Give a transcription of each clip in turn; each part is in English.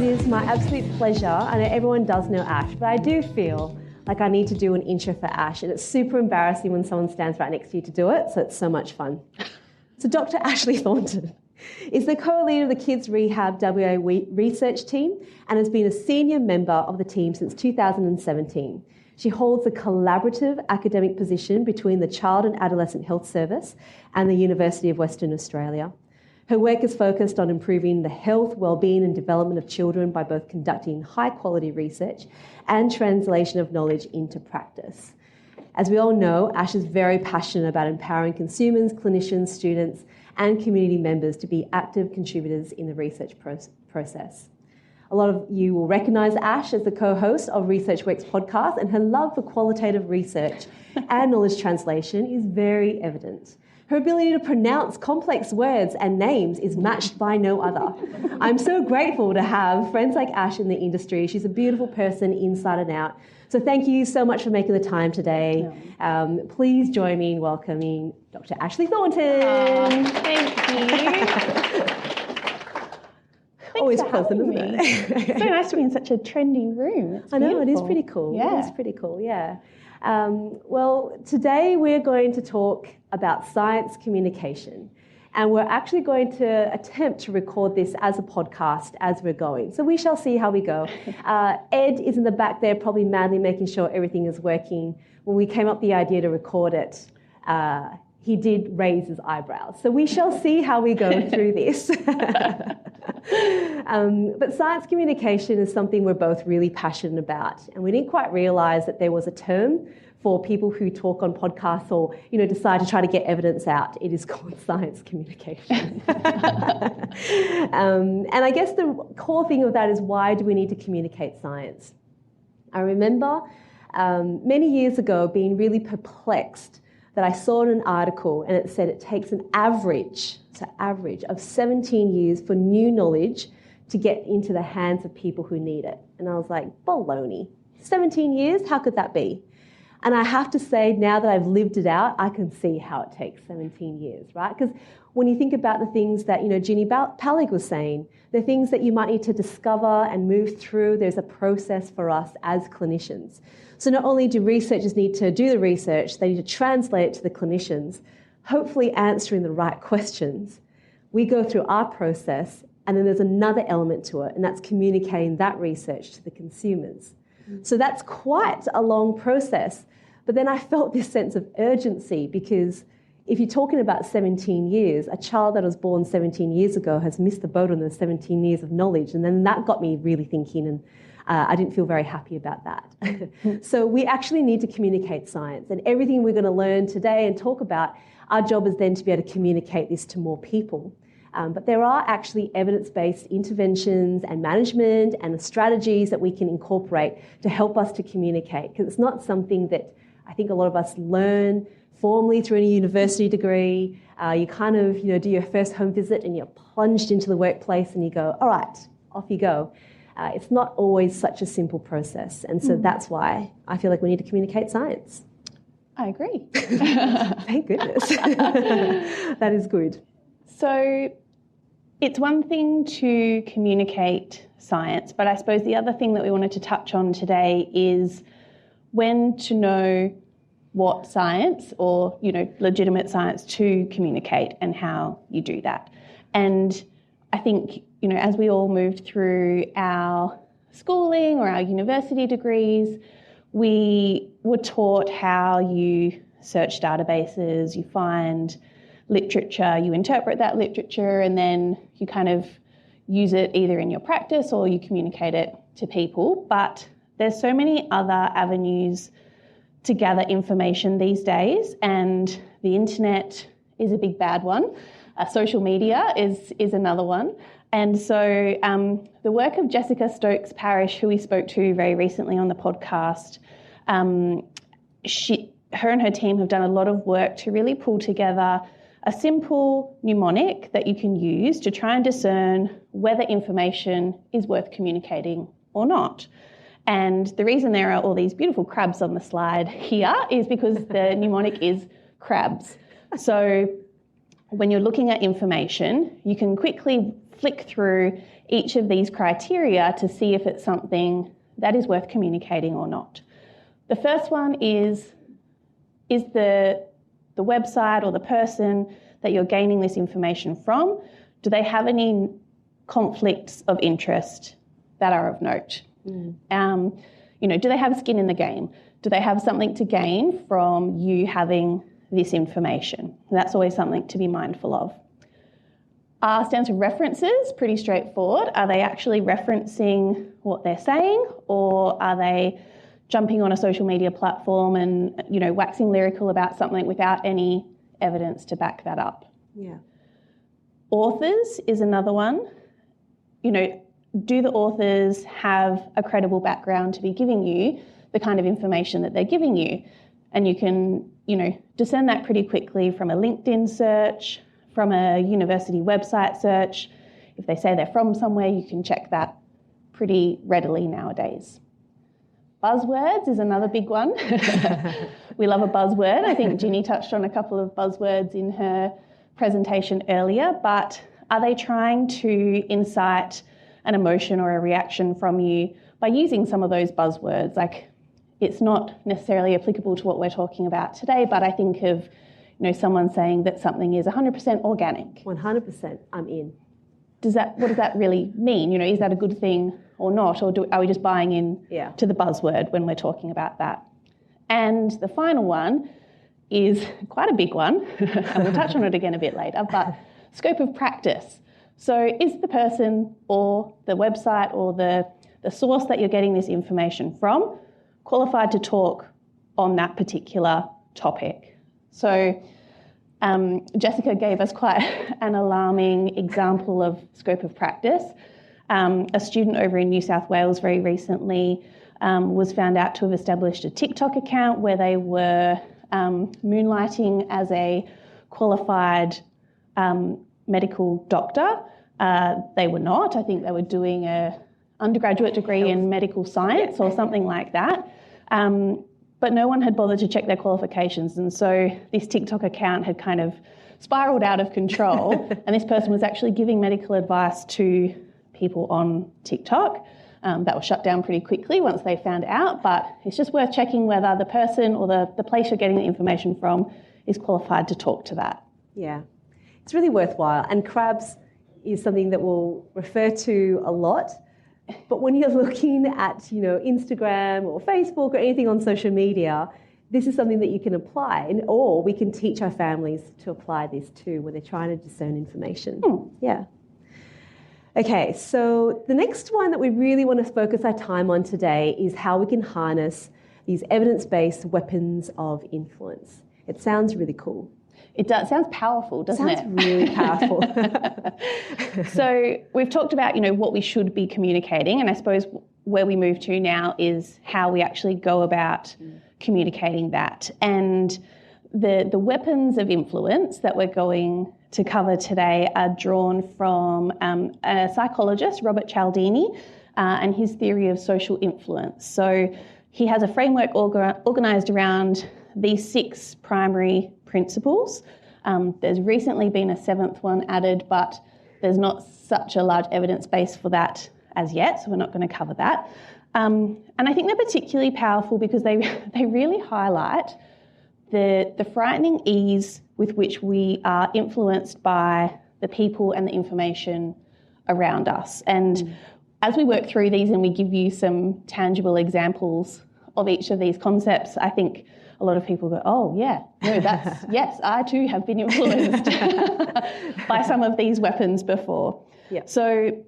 it is my absolute pleasure. I know everyone does know Ash, but I do feel like I need to do an intro for Ash, and it's super embarrassing when someone stands right next to you to do it, so it's so much fun. So Dr. Ashley Thornton is the co-leader of the Kids Rehab WA research team and has been a senior member of the team since 2017. She holds a collaborative academic position between the Child and Adolescent Health Service and the University of Western Australia. Her work is focused on improving the health, well-being and development of children by both conducting high-quality research and translation of knowledge into practice. As we all know, Ash is very passionate about empowering consumers, clinicians, students and community members to be active contributors in the research process. A lot of you will recognise Ash as the co-host of ResearchWorks podcast, and her love for qualitative research and knowledge translation is very evident. Her ability to pronounce complex words and names is matched by no other. I'm so grateful to have friends like Ash in the industry. She's a beautiful person inside and out. So thank you so much for making the time today. Please join me in welcoming Dr. Ashley Thornton. Thank you. Always pleasant, isn't it? It's so nice to be in such a trendy room. I know, it is pretty cool. Yeah. It is pretty cool, yeah. Well, today we're going to talk about science communication, and we're actually going to attempt to record this as a podcast as we're going. So we shall see how we go. Ed is in the back there probably madly making sure everything is working. When we came up with the idea to record it, he did raise his eyebrows. So we shall see how we go through this. But science communication is something we're both really passionate about, and we didn't quite realise that there was a term for people who talk on podcasts or, decide to try to get evidence out. It is called science communication. And I guess the core thing of that is, why do we need to communicate science? I remember many years ago being really perplexed that I saw in an article, and it said it takes an average of 17 years for new knowledge to get into the hands of people who need it. And I was like, baloney. 17 years? How could that be? And I have to say, now that I've lived it out, I can see how it takes 17 years, right? Because when you think about the things that, Ginny Pallig was saying, the things that you might need to discover and move through, there's a process for us as clinicians. So not only do researchers need to do the research, they need to translate it to the clinicians, hopefully answering the right questions. We go through our process, and then there's another element to it, and that's communicating that research to the consumers. So that's quite a long process. But then I felt this sense of urgency, because if you're talking about 17 years, a child that was born 17 years ago has missed the boat on the 17 years of knowledge. And then that got me really thinking, and I didn't feel very happy about that. So we actually need to communicate science, and everything we're going to learn today and talk about, our job is then to be able to communicate this to more people. But there are actually evidence-based interventions and management and strategies that we can incorporate to help us to communicate, because it's not something that I think a lot of us learn formally through a university degree. You kind of do your first home visit and you're plunged into the workplace and you go, all right, off you go. It's not always such a simple process, and so that's why I feel like we need to communicate science. I agree. Thank goodness. That is good. So it's one thing to communicate science, but I suppose the other thing that we wanted to touch on today is when to know what science or, legitimate science to communicate and how you do that. And I think, as we all moved through our schooling or our university degrees, we were taught how you search databases, you find literature, you interpret that literature, and then you kind of use it either in your practice or you communicate it to people. But there's so many other avenues to gather information these days, and the internet is a big bad one. Social media is another one. And so the work of Jessica Stokes-Parish, who we spoke to very recently on the podcast, her and her team have done a lot of work to really pull together a simple mnemonic that you can use to try and discern whether information is worth communicating or not. And the reason there are all these beautiful crabs on the slide here is because the mnemonic is crabs. So when you're looking at information, you can quickly flick through each of these criteria to see if it's something that is worth communicating or not. The first one is the website or the person that you're gaining this information from, do they have any conflicts of interest that are of note? Do they have skin in the game? Do they have something to gain from you having this information? That's always something to be mindful of. R stands for references, pretty straightforward. Are they actually referencing what they're saying, or are they jumping on a social media platform and, waxing lyrical about something without any evidence to back that up? Yeah. Authors is another one. Do the authors have a credible background to be giving you the kind of information that they're giving you? And you can, discern that pretty quickly from a LinkedIn search, from a university website search. If they say they're from somewhere, you can check that pretty readily nowadays. Buzzwords is another big one. We love a buzzword. I think Ginny touched on a couple of buzzwords in her presentation earlier, but are they trying to incite an emotion or a reaction from you by using some of those buzzwords? Like, it's not necessarily applicable to what we're talking about today, but I think of, someone saying that something is 100% organic. 100%, I'm in. What does that really mean? Is that a good thing or not? Or are we just buying in to the buzzword when we're talking about that? And the final one is quite a big one, and we'll touch on it again a bit later, but scope of practice. So is the person or the website or the source that you're getting this information from qualified to talk on that particular topic? So Jessica gave us quite an alarming example of scope of practice. A student over in New South Wales very recently was found out to have established a TikTok account where they were moonlighting as a qualified medical doctor. They were not. I think they were doing an undergraduate degree in medical science or something like that. But no one had bothered to check their qualifications. And so this TikTok account had kind of spiraled out of control. And this person was actually giving medical advice to people on TikTok. That was shut down pretty quickly once they found out. But it's just worth checking whether the person or the place you're getting the information from is qualified to talk to that. Yeah, it's really worthwhile. And crabs is something that we'll refer to a lot. But when you're looking at, Instagram or Facebook or anything on social media, this is something that you can apply, or we can teach our families to apply this too when they're trying to discern information. Yeah. Okay, so the next one that we really want to focus our time on today is how we can harness these evidence-based weapons of influence. It sounds really cool. It does. Sounds powerful, doesn't it? Sounds really powerful. So we've talked about, what we should be communicating, and I suppose where we move to now is how we actually go about communicating that. And the weapons of influence that we're going to cover today are drawn from a psychologist, Robert Cialdini, and his theory of social influence. So he has a framework organised around these 6 primary principles. There's recently been a 7th one added, but there's not such a large evidence base for that as yet, so we're not going to cover that. And I think they're particularly powerful because they really highlight the frightening ease with which we are influenced by the people and the information around us. And as we work through these and we give you some tangible examples of each of these concepts, I think a lot of people go, oh, yeah, no, that's, yes, I too have been influenced by some of these weapons before. Yep. So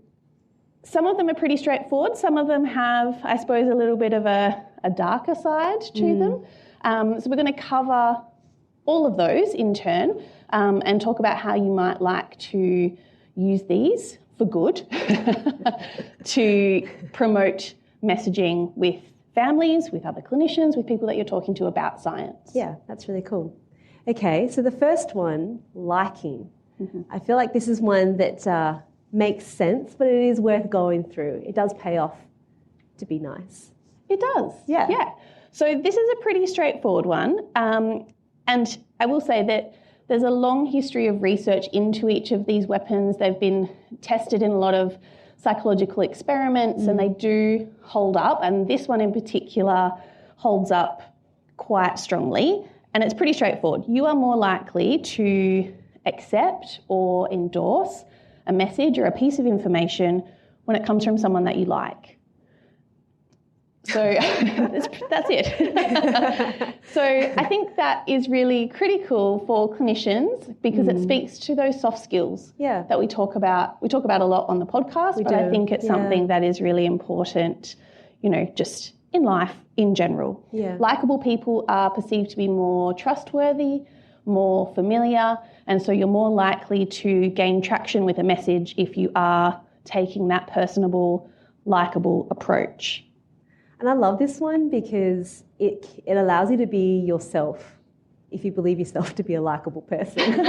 some of them are pretty straightforward. Some of them have, I suppose, a little bit of a darker side to them. So we're going to cover all of those in turn and talk about how you might like to use these for good to promote messaging with families, with other clinicians, with people that you're talking to about science. Yeah, that's really cool. Okay, so the first one, liking. I feel like this is one that makes sense, but it is worth going through. It does pay off to be nice. It does, yeah. So this is a pretty straightforward one. And I will say that there's a long history of research into each of these weapons. They've been tested in a lot of psychological experiments and they do hold up. And this one in particular holds up quite strongly. And it's pretty straightforward. You are more likely to accept or endorse a message or a piece of information when it comes from someone that you like. So that's it. So I think that is really critical for clinicians because it speaks to those soft skills that we talk about. We talk about a lot on the podcast, but I think it's something that is really important, you know, just in life in general. Yeah. Likeable people are perceived to be more trustworthy, more familiar, and so you're more likely to gain traction with a message if you are taking that personable, likeable approach. And I love this one because it allows you to be yourself if you believe yourself to be a likeable person.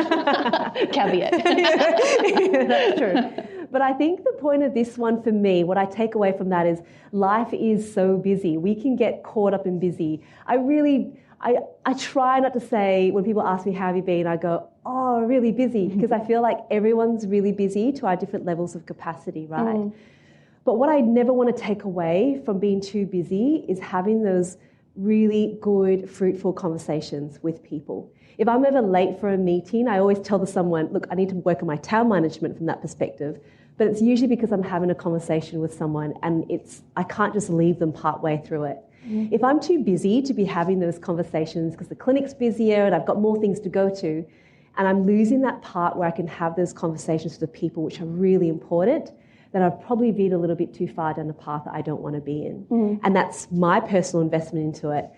Caveat. Yeah, that's true. But I think the point of this one for me, what I take away from that is life is so busy. We can get caught up in busy. I try not to say, when people ask me, how have you been? I go, oh, really busy, because I feel like everyone's really busy to our different levels of capacity, right? But what I never want to take away from being too busy is having those really good, fruitful conversations with people. If I'm ever late for a meeting, I always tell someone, look, I need to work on my time management from that perspective. But it's usually because I'm having a conversation with someone and I can't just leave them partway through it. If I'm too busy to be having those conversations because the clinic's busier and I've got more things to go to, and I'm losing that part where I can have those conversations with the people which are really important, then I've probably veered a little bit too far down the path that I don't want to be in. And that's my personal investment into it.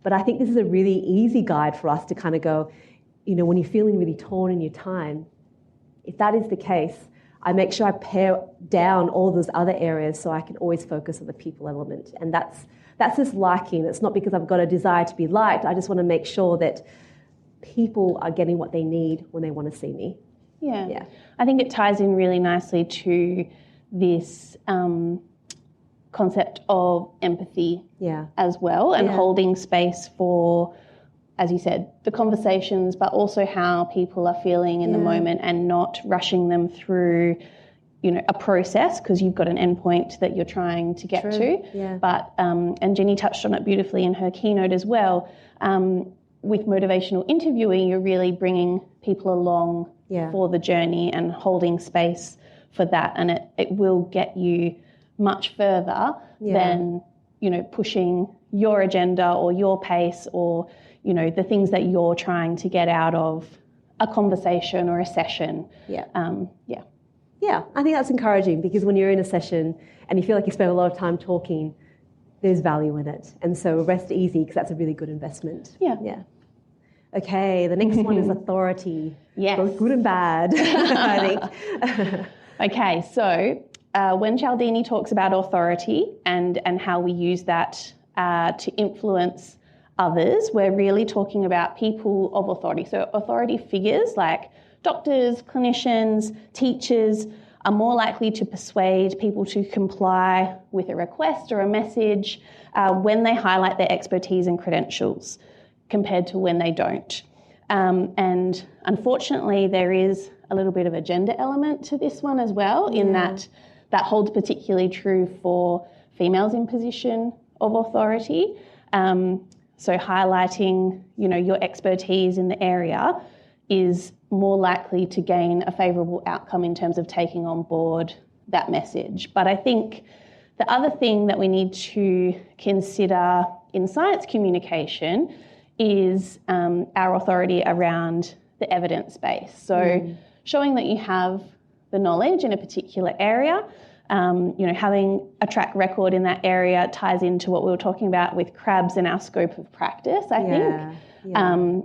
But I think this is a really easy guide for us to kind of go, you know, when you're feeling really torn in your time, if that is the case, I make sure I pare down all those other areas so I can always focus on the people element. And that's just liking. It's not because I've got a desire to be liked. I just want to make sure that people are getting what they need when they want to see me. Yeah. I think it ties in really nicely to this concept of empathy as well, and holding space for, as you said, the conversations, but also how people are feeling in the moment and not rushing them through, you know, a process because you've got an endpoint that you're trying to get to. Yeah. But, and Jenny touched on it beautifully in her keynote as well, with motivational interviewing, you're really bringing people along for the journey and holding space for that, and it will get you much further than, you know, pushing your agenda or your pace or, you know, the things that you're trying to get out of a conversation or a session. Yeah, I think that's encouraging because when you're in a session and you feel like you spend a lot of time talking, there's value in it. And so rest easy because that's a really good investment. Yeah. Okay, the next one is authority. Yes. Both good and bad, I think. Okay, so when Cialdini talks about authority and how we use that to influence others, we're really talking about people of authority. So authority figures like doctors, clinicians, teachers are more likely to persuade people to comply with a request or a message when they highlight their expertise and credentials compared to when they don't. And unfortunately, there is a little bit of a gender element to this one as well, in that holds particularly true for females in position of authority. So highlighting, you know, your expertise in the area is more likely to gain a favourable outcome in terms of taking on board that message. But I think the other thing that we need to consider in science communication is our authority around the evidence base. So showing that you have the knowledge in a particular area, you know, having a track record in that area ties into what we were talking about with crabs and our scope of practice, I think.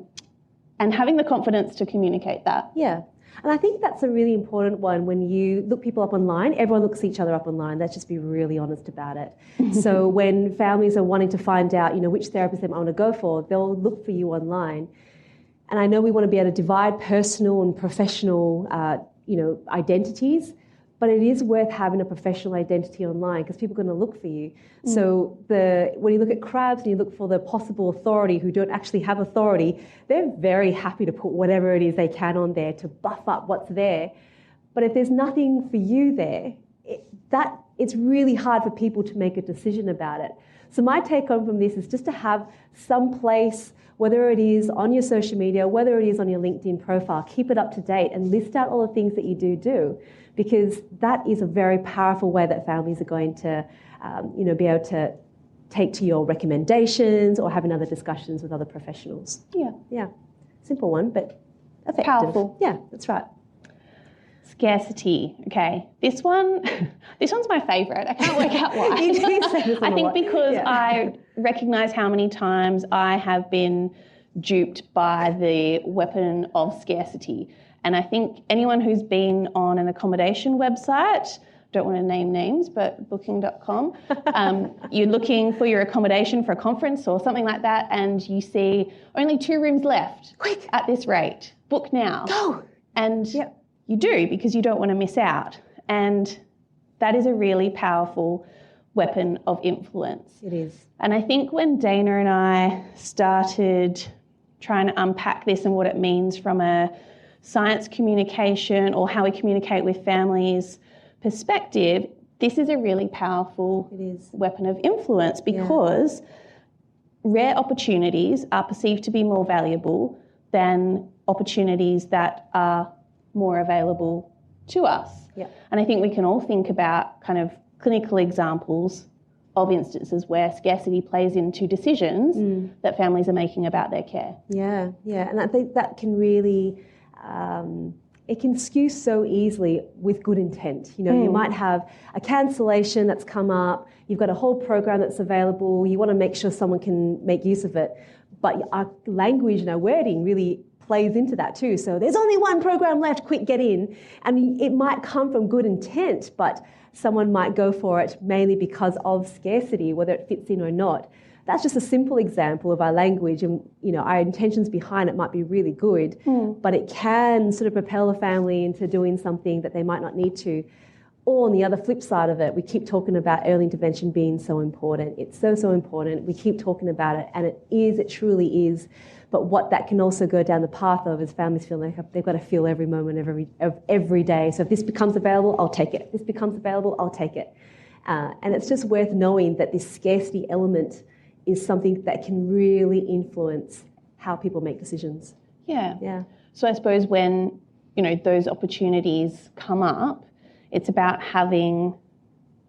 And having the confidence to communicate that. Yeah. And I think that's a really important one. When you look people up online, everyone looks each other up online. Let's just be really honest about it. So when families are wanting to find out, you know, which therapist they might want to go for, they'll look for you online. And I know we want to be able to divide personal and professional, you know, identities, but it is worth having a professional identity online because people are going to look for you. So when you look at crabs and you look for the possible authority who don't actually have authority, they're very happy to put whatever it is they can on there to buff up what's there. But if there's nothing for you there, it's really hard for people to make a decision about it. So my take home from this is just to have some place, whether it is on your social media, whether it is on your LinkedIn profile, keep it up to date and list out all the things that you do, because that is a very powerful way that families are going to be able to take to your recommendations or having other discussions with other professionals. Yeah. Simple one, but effective. Powerful. Yeah, that's right. Scarcity. Okay, this one's my favourite. I can't work out why. You do say this one I think a lot. because Yeah. I recognise how many times I have been duped by the weapon of scarcity. And I think anyone who's been on an accommodation website, don't want to name names, but booking.com, you're looking for your accommodation for a conference or something like that, and you see only 2 rooms left. Quick. At this rate. Book now. Go. And Yep. you do, because you don't want to miss out. And that is a really powerful weapon of influence. It is. And I think when Dana and I started trying to unpack this and what it means from a science communication or how we communicate with families perspective, this is a really powerful weapon of influence, because rare opportunities are perceived to be more valuable than opportunities that are more available to us. Yeah. And I think we can all think about kind of clinical examples of instances where scarcity plays into decisions that families are making about their care. Yeah. And I think that can really, it can skew so easily with good intent. You might have a cancellation that's come up, you've got a whole program that's available, you want to make sure someone can make use of it, but our language and our wording really plays into that too. So there's only one program left, quick, get in. And it might come from good intent, but someone might go for it mainly because of scarcity, whether it fits in or not. That's just a simple example of our language, and our intentions behind it might be really good, but it can sort of propel a family into doing something that they might not need to. Or on the other flip side of it, we keep talking about early intervention being so important. It's so important. We keep talking about it, and it truly is. But what that can also go down the path of is families feel like they've got to feel every moment of every day. So if this becomes available, I'll take it. If this becomes available, I'll take it. And it's just worth knowing that this scarcity element is something that can really influence how people make decisions. Yeah. So I suppose when, those opportunities come up, it's about having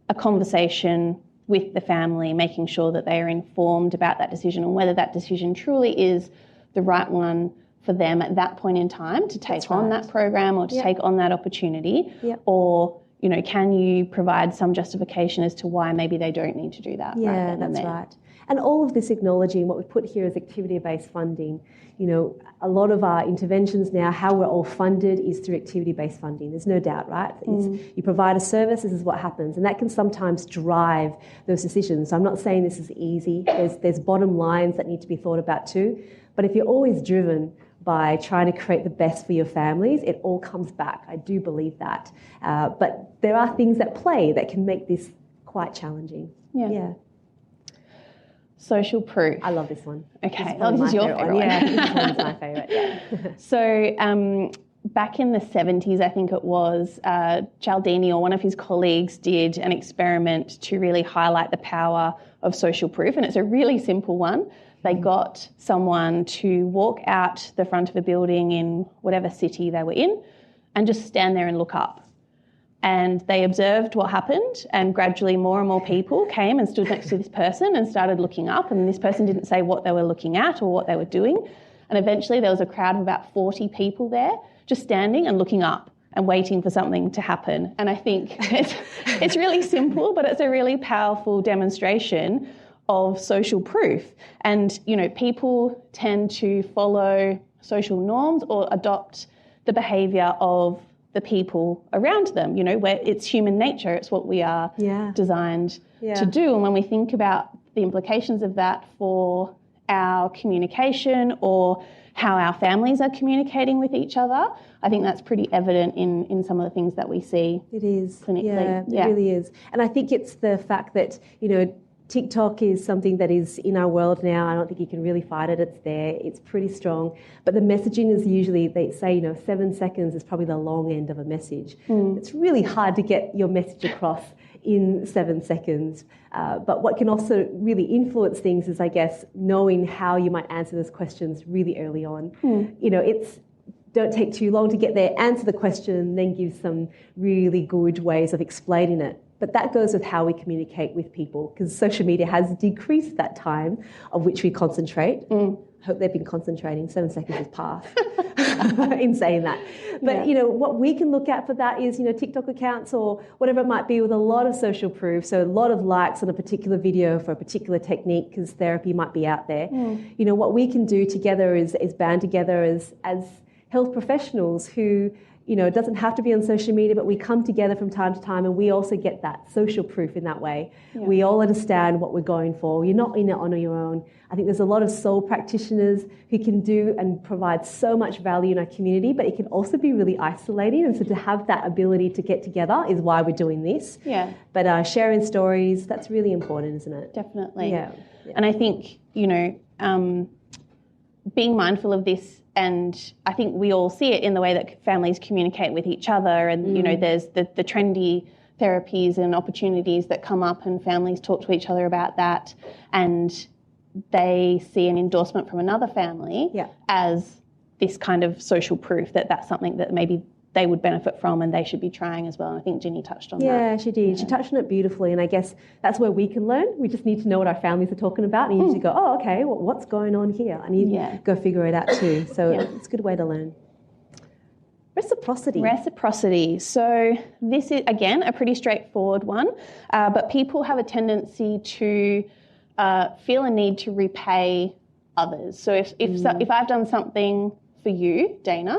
a conversation with the family, making sure that they are informed about that decision and whether that decision truly is the right one for them at that point in time to take on that program or to take on that opportunity. Or, can you provide some justification as to why maybe they don't need to do that? Yeah, that's right. And all of this acknowledging what we've put here is activity-based funding. A lot of our interventions now, how we're all funded is through activity-based funding. There's no doubt, right? You provide a service, this is what happens. And that can sometimes drive those decisions. So I'm not saying this is easy. There's bottom lines that need to be thought about too. But if you're always driven by trying to create the best for your families, it all comes back. I do believe that. But there are things at play that can make this quite challenging. Yeah. Social proof. I love this one. Okay, this is your favourite one. Yeah, this one's my favourite. Yeah. So back in the 70s, I think it was, Cialdini or one of his colleagues did an experiment to really highlight the power of social proof, and it's a really simple one. They got someone to walk out the front of a building in whatever city they were in and just stand there and look up. And they observed what happened, and gradually more and more people came and stood next to this person and started looking up, and this person didn't say what they were looking at or what they were doing. And eventually there was a crowd of about 40 people there just standing and looking up and waiting for something to happen. And I think it's really simple, but it's a really powerful demonstration of social proof. And, people tend to follow social norms or adopt the behaviour of the people around them, where it's human nature, it's what we are designed to do. And when we think about the implications of that for our communication or how our families are communicating with each other. I think that's pretty evident in some of the things that we see. It is clinically. Yeah, it really is. And I think it's the fact that, TikTok is something that is in our world now. I don't think you can really fight it. It's there. It's pretty strong. But the messaging is usually, they say, 7 seconds is probably the long end of a message. It's really hard to get your message across in 7 seconds. But what can also really influence things is, I guess, knowing how you might answer those questions really early on. Don't take too long to get there, answer the question, then give some really good ways of explaining it. But that goes with how we communicate with people, because social media has decreased that time of which we concentrate. Hope they've been concentrating. 7 seconds has passed in saying that. But, what we can look at for that is, TikTok accounts or whatever it might be with a lot of social proof. So a lot of likes on a particular video for a particular technique, because therapy might be out there. What we can do together is band together as health professionals who, it doesn't have to be on social media, but we come together from time to time and we also get that social proof in that way. We all understand what we're going for. You're not in it on your own. I think there's a lot of soul practitioners who can do and provide so much value in our community, but it can also be really isolating. And so to have that ability to get together is why we're doing this. But sharing stories, that's really important, isn't it? Definitely. And I think, being mindful of this, and I think we all see it in the way that families communicate with each other. And, there's the trendy therapies and opportunities that come up and families talk to each other about that. And they see an endorsement from another family as this kind of social proof that that's something that maybe they would benefit from and they should be trying as well. And I think Ginny touched on that. Yeah, she did. She touched on it beautifully. And I guess that's where we can learn. We just need to know what our families are talking about. And you usually go, oh, okay, well, what's going on here? And you go figure it out too. So it's a good way to learn. Reciprocity. So this is, again, a pretty straightforward one. But people have a tendency to feel a need to repay others. So if I've done something for you, Dana,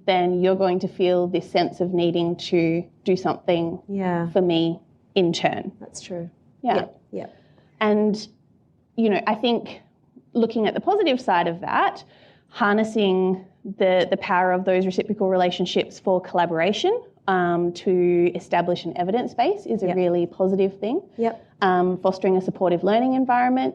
then you're going to feel this sense of needing to do something for me in turn. That's true. Yeah. And, I think looking at the positive side of that, harnessing the power of those reciprocal relationships for collaboration to establish an evidence base is a really positive thing. Fostering a supportive learning environment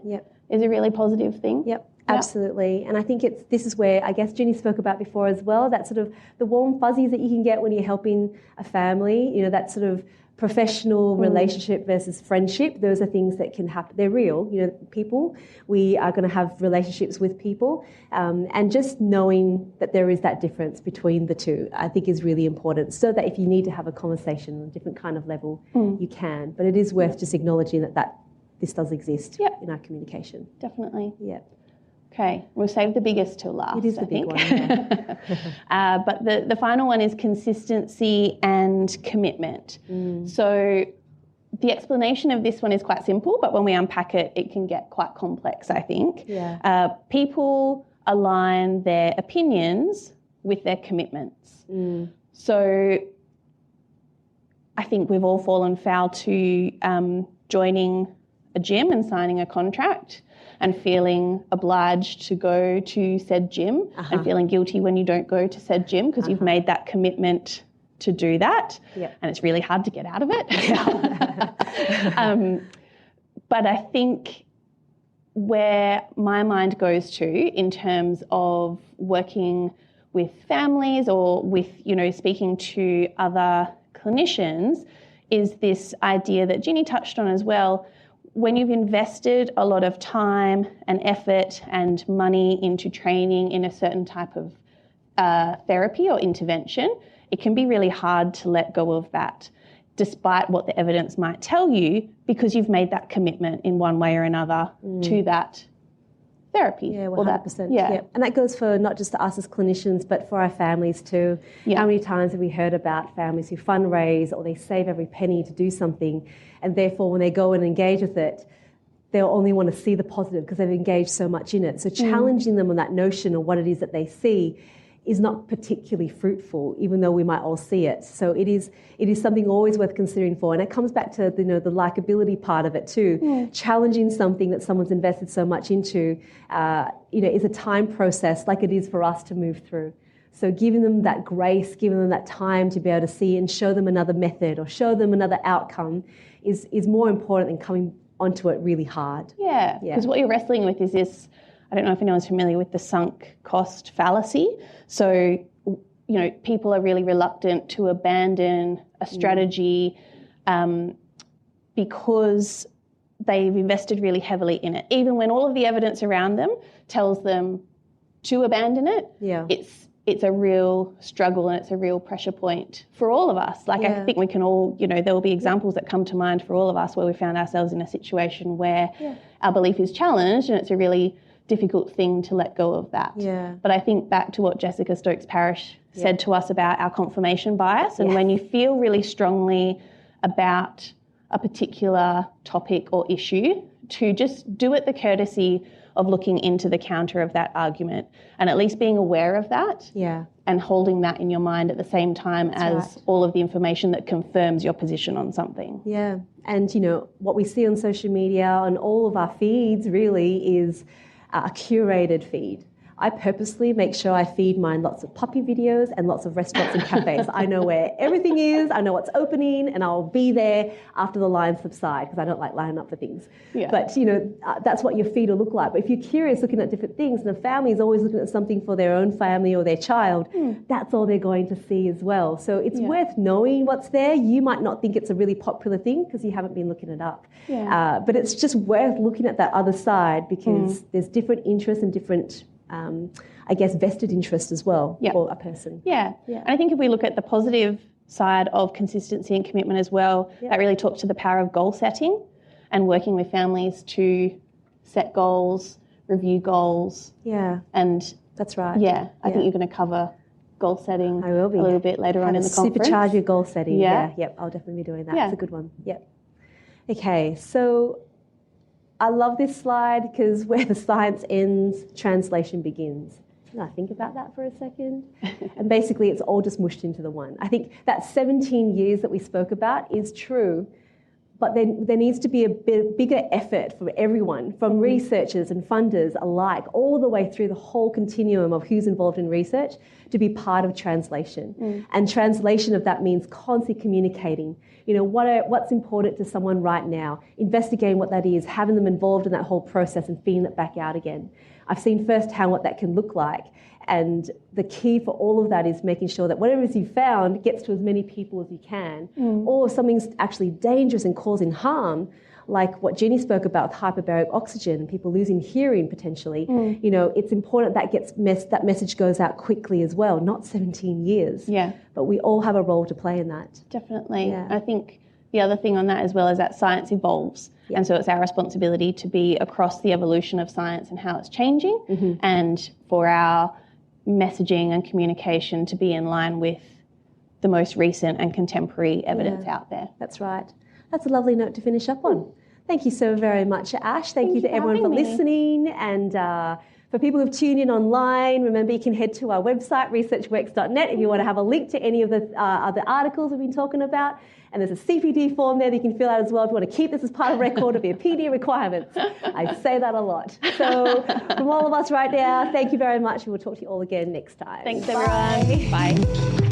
is a really positive thing. Absolutely. And I think this is where, I guess Ginny spoke about before as well, that sort of the warm fuzzies that you can get when you're helping a family, that sort of professional relationship versus friendship. Those are things that can happen. They're real. People, we are going to have relationships with people. And just knowing that there is that difference between the two, I think is really important, so that if you need to have a conversation on a different kind of level, you can. But it is worth just acknowledging that this does exist in our communication. Definitely. Okay, we'll save the biggest till last. It is the big one. Yeah. But the final one is consistency and commitment. So the explanation of this one is quite simple, but when we unpack it, it can get quite complex, I think. People align their opinions with their commitments. So I think we've all fallen foul to joining a gym and signing a contract and feeling obliged to go to said gym and feeling guilty when you don't go to said gym because you've made that commitment to do that. And it's really hard to get out of it. But I think where my mind goes to in terms of working with families or with, speaking to other clinicians is this idea that Ginny touched on as well. When you've invested a lot of time and effort and money into training in a certain type of therapy or intervention, it can be really hard to let go of that, despite what the evidence might tell you, because you've made that commitment in one way or another to that therapy. Yeah, 100%. And that goes for not just us as clinicians, but for our families too. How many times have we heard about families who fundraise or they save every penny to do something, and therefore when they go and engage with it, they'll only want to see the positive because they've engaged so much in it. So challenging them on that notion of what it is that they see, is not particularly fruitful, even though we might all see it. So it is something always worth considering for. And it comes back to the likability part of it too. Challenging something that someone's invested so much into, is a time process like it is for us to move through. So giving them that grace, giving them that time to be able to see and show them another method or show them another outcome is more important than coming onto it really hard. Yeah, because what you're wrestling with is this, I don't know if anyone's familiar with the sunk cost fallacy. So, people are really reluctant to abandon a strategy because they've invested really heavily in it. Even when all of the evidence around them tells them to abandon it, it's a real struggle and it's a real pressure point for all of us. I think we can all, there will be examples that come to mind for all of us where we found ourselves in a situation where our belief is challenged and it's a really difficult thing to let go of that. Yeah. But I think back to what Jessica Stokes-Parrish said to us about our confirmation bias, and when you feel really strongly about a particular topic or issue, to just do it the courtesy of looking into the counter of that argument and at least being aware of that and holding that in your mind at the same time as all of the information that confirms your position on something. Yeah, and what we see on social media, on all of our feeds really is a curated feed. I purposely make sure I feed mine lots of puppy videos and lots of restaurants and cafes. I know where everything is, I know what's opening, and I'll be there after the lines subside because I don't like lining up for things. Yeah. But, that's what your feed will look like. But if you're curious looking at different things, and a family is always looking at something for their own family or their child, that's all they're going to see as well. So it's worth knowing what's there. You might not think it's a really popular thing because you haven't been looking it up. Yeah. But it's just worth looking at that other side because there's different interests and different vested interest as well for a person. Yeah. And I think if we look at the positive side of consistency and commitment as well, that really talks to the power of goal setting and working with families to set goals, review goals. Yeah. And that's right. Yeah. I think you're going to cover goal setting I will be. A little bit later on in the conference. Supercharge your goal setting. Yeah. Yep. I'll definitely be doing that. It's a good one. Yep. Okay. So I love this slide because where the science ends, translation begins. Now think about that for a second. And basically it's all just mushed into the one. I think that 17 years that we spoke about is true, but then there needs to be a bigger effort from everyone, from researchers and funders alike, all the way through the whole continuum of who's involved in research to be part of translation. And translation of that means constantly communicating. What's important to someone right now, investigating what that is, having them involved in that whole process and feeding it back out again. I've seen firsthand what that can look like. And the key for all of that is making sure that whatever it is you found gets to as many people as you can. Or if something's actually dangerous and causing harm, like what Jenny spoke about with hyperbaric oxygen and people losing hearing potentially, it's important that that message goes out quickly as well, not 17 years. Yeah. But we all have a role to play in that. Definitely. Yeah. I think the other thing on that as well is that science evolves. Yeah. And so it's our responsibility to be across the evolution of science and how it's changing and for our messaging and communication to be in line with the most recent and contemporary evidence out there. That's right. That's a lovely note to finish up on. Thank you so very much, Ash. Thank you to everyone for listening. And for people who've tuned in online, remember you can head to our website, researchworks.net, if you want to have a link to any of the other articles we've been talking about. And there's a CPD form there that you can fill out as well if you want to keep this as part of record of your PD requirements. I say that a lot. So from all of us right now, thank you very much. And we'll talk to you all again next time. Thanks, everyone. Bye.